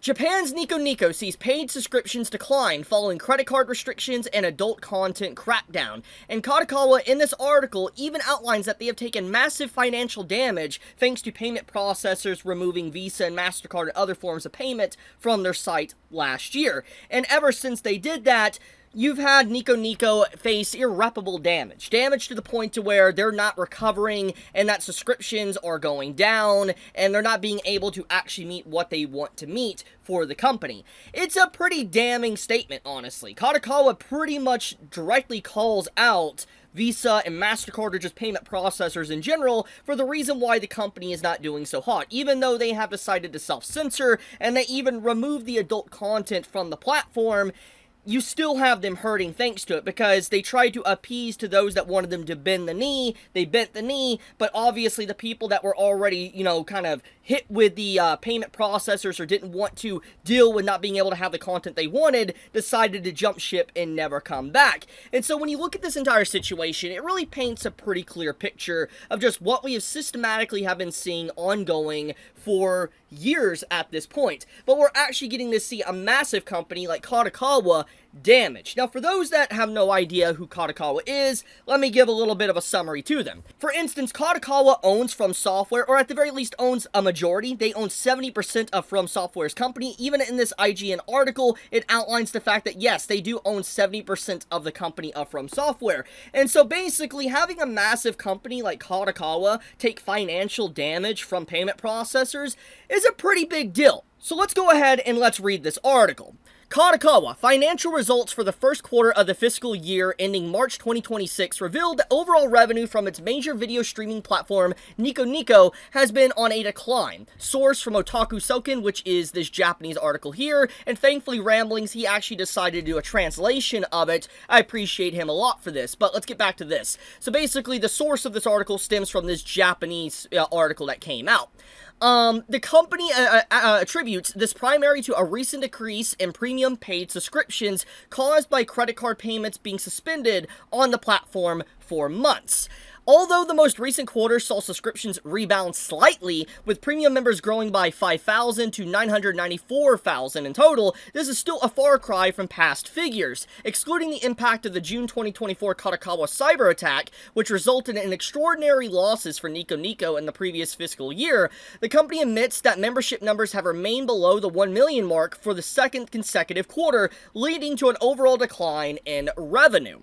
Japan's Niconico sees paid subscriptions decline following credit card restrictions and adult content crackdown. And Kadokawa in this article even outlines that they have taken massive financial damage thanks to payment processors removing Visa and Mastercard and other forms of payment from their site last year. And ever since they did that, you've had Niconico face irreparable damage. Damage to the point to where they're not recovering and that subscriptions are going down and they're not being able to actually meet what they want to meet for the company. It's a pretty damning statement, honestly. Kadokawa pretty much directly calls out Visa and Mastercard, or just payment processors in general, for the reason why the company is not doing so hot, even though they have decided to self-censor and they even remove the adult content from the platform. You still have them hurting thanks to it, because they tried to appease to those that wanted them to bend the knee. They bent the knee, but obviously the people that were already, kind of hit with the payment processors or didn't want to deal with not being able to have the content they wanted, decided to jump ship and never come back. And so when you look at this entire situation, it really paints a pretty clear picture of just what we have systematically have been seeing ongoing for years at this point. But we're actually getting to see a massive company like Kadokawa damaged. Now, for those that have no idea who Kadokawa is, let me give a little bit of a summary to them. For instance, Kadokawa owns FromSoftware, or at the very least owns a majority. They own 70% of FromSoftware's company. Even in this IGN article, it outlines the fact that yes, they do own 70% of the company of FromSoftware. And so basically, having a massive company like Kadokawa take financial damage from payment processors is a pretty big deal. So let's go ahead and let's read this article. Kadokawa, financial results for the first quarter of the fiscal year ending March 2026 revealed that overall revenue from its major video streaming platform, Niconico, has been on a decline. Source from Otaku Soken, which is this Japanese article here, and thankfully Ramblings, he actually decided to do a translation of it. I appreciate him a lot for this, but let's get back to this. So basically, the source of this article stems from this Japanese article that came out. The company attributes this primarily to a recent decrease in premium paid subscriptions caused by credit card payments being suspended on the platform for months. Although the most recent quarter saw subscriptions rebound slightly, with premium members growing by 5,000 to 994,000 in total, this is still a far cry from past figures. Excluding the impact of the June 2024 Kadokawa cyber attack, which resulted in extraordinary losses for Niconico in the previous fiscal year, the company admits that membership numbers have remained below the 1 million mark for the second consecutive quarter, leading to an overall decline in revenue.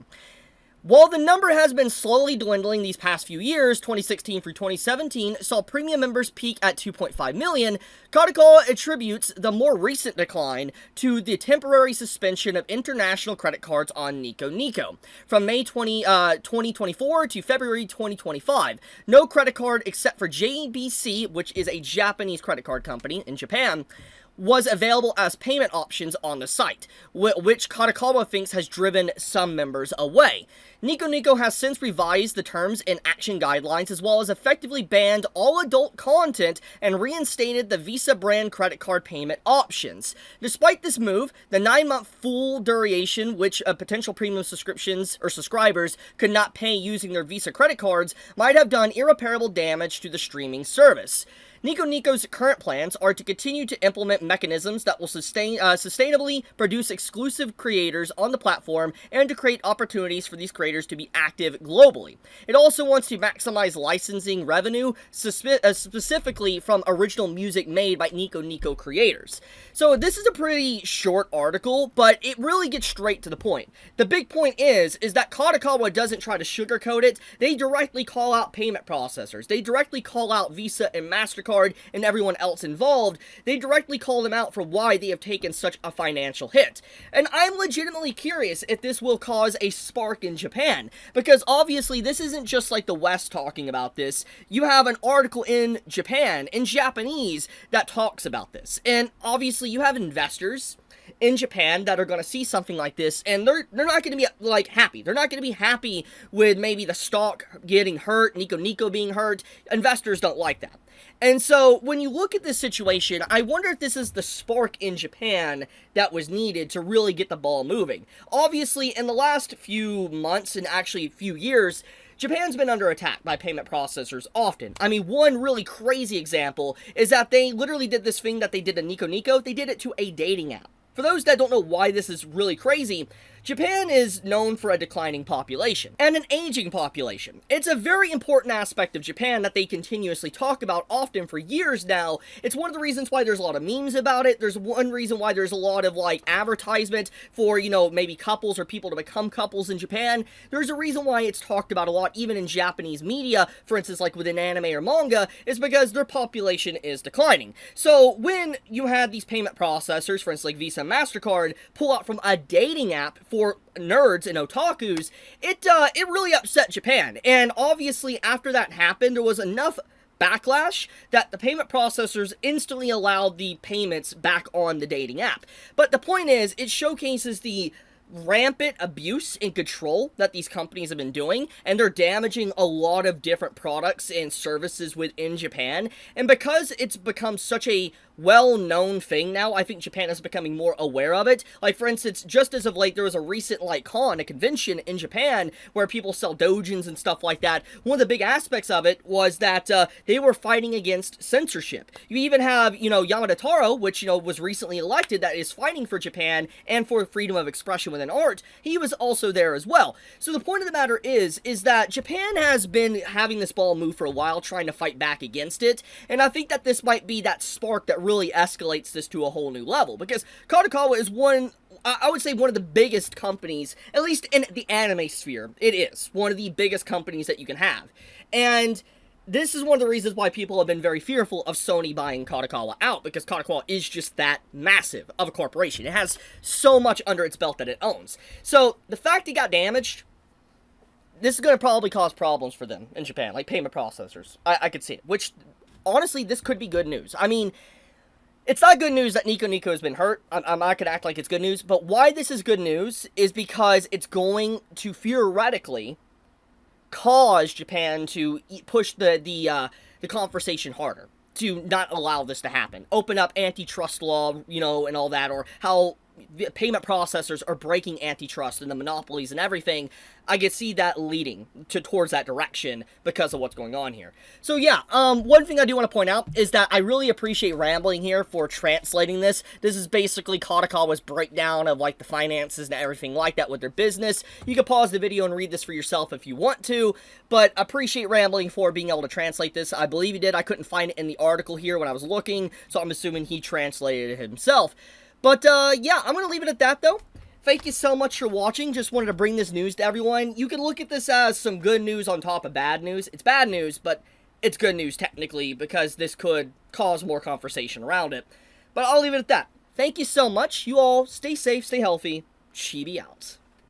While the number has been slowly dwindling these past few years, 2016 through 2017 saw premium members peak at 2.5 million, Kadokawa attributes the more recent decline to the temporary suspension of international credit cards on Niconico. From May 2024 to February 2025, no credit card except for JBC, which is a Japanese credit card company in Japan, was available as payment options on the site, which Kadokawa thinks has driven some members away. Niconico has since revised the terms and action guidelines, as well as effectively banned all adult content and reinstated the Visa brand credit card payment options. Despite this move, the 9-month full duration, which potential premium subscriptions or subscribers could not pay using their Visa credit cards, might have done irreparable damage to the streaming service. Niconico's current plans are to continue to implement mechanisms that will sustainably produce exclusive creators on the platform and to create opportunities for these creators to be active globally. It also wants to maximize licensing revenue, specifically from original music made by Niconico creators. So this is a pretty short article, but it really gets straight to the point. The big point is that Kadokawa doesn't try to sugarcoat it. They directly call out payment processors. They directly call out Visa and Mastercard and everyone else involved. They directly call them out for why they have taken such a financial hit. And I'm legitimately curious if this will cause a spark in Japan, because obviously this isn't just like the West talking about this. You have an article in Japan, in Japanese, that talks about this. And obviously you have investors in Japan that are going to see something like this, and they're not going to be, like, happy. They're not going to be happy with maybe the stock getting hurt, Niconico being hurt. Investors don't like that. And so, when you look at this situation, I wonder if this is the spark in Japan that was needed to really get the ball moving. Obviously, in the last few months, and actually a few years, Japan's been under attack by payment processors often. I mean, one really crazy example is that they literally did this thing that they did to Niconico. They did it to a dating app. For those that don't know why this is really crazy, Japan is known for a declining population and an aging population. It's a very important aspect of Japan that they continuously talk about often for years now. It's one of the reasons why there's a lot of memes about it. There's one reason why there's a lot of like advertisement for, you know, maybe couples or people to become couples in Japan. There's a reason why it's talked about a lot even in Japanese media, for instance like within anime or manga, is because their population is declining. So when you had these payment processors, for instance like VISA and Mastercard, pull out from a dating app for nerds and otakus, it really upset Japan. And obviously after that happened, there was enough backlash that the payment processors instantly allowed the payments back on the dating app. But the point is, it showcases the rampant abuse and control that these companies have been doing, and they're damaging a lot of different products and services within Japan. And because it's become such a well-known thing now, I think Japan is becoming more aware of it. Like, for instance, just as of late, there was a recent, like, a convention in Japan where people sell dojins and stuff like that. One of the big aspects of it was that they were fighting against censorship. You even have, you know, Yamada Taro, which, you know, was recently elected, that is fighting for Japan and for freedom of expression within art. He was also there as well. So the point of the matter is that Japan has been having this ball move for a while, trying to fight back against it, and I think that this might be that spark that really escalates this to a whole new level, because Kadokawa is I would say one of the biggest companies, at least in the anime sphere. It is one of the biggest companies that you can have, and this is one of the reasons why people have been very fearful of Sony buying Kadokawa out, because Kadokawa is just that massive of a corporation. It has so much under its belt that it owns. So the fact it got damaged, this is going to probably cause problems for them in Japan, like payment processors. I could see it, which honestly, this could be good news. I mean, it's not good news that Niconico has been hurt. I'm not going to act like it's good news. But why this is good news is because it's going to theoretically cause Japan to push the conversation harder, to not allow this to happen. Open up antitrust law, you know, and all that, or how payment processors are breaking antitrust and the monopolies and everything. I can see that leading towards that direction because of what's going on here. So yeah, one thing I do want to point out is that I really appreciate Rambling here for translating this. This is basically Kadokawa's breakdown of like the finances and everything like that with their business. You can pause the video and read this for yourself if you want to, but appreciate Rambling for being able to translate this. I believe he did. I couldn't find it in the article here when I was looking, so I'm assuming he translated it himself. But, yeah, I'm going to leave it at that, though. Thank you so much for watching. Just wanted to bring this news to everyone. You can look at this as some good news on top of bad news. It's bad news, but it's good news, technically, because this could cause more conversation around it. But I'll leave it at that. Thank you so much. You all stay safe, stay healthy. Chibi out.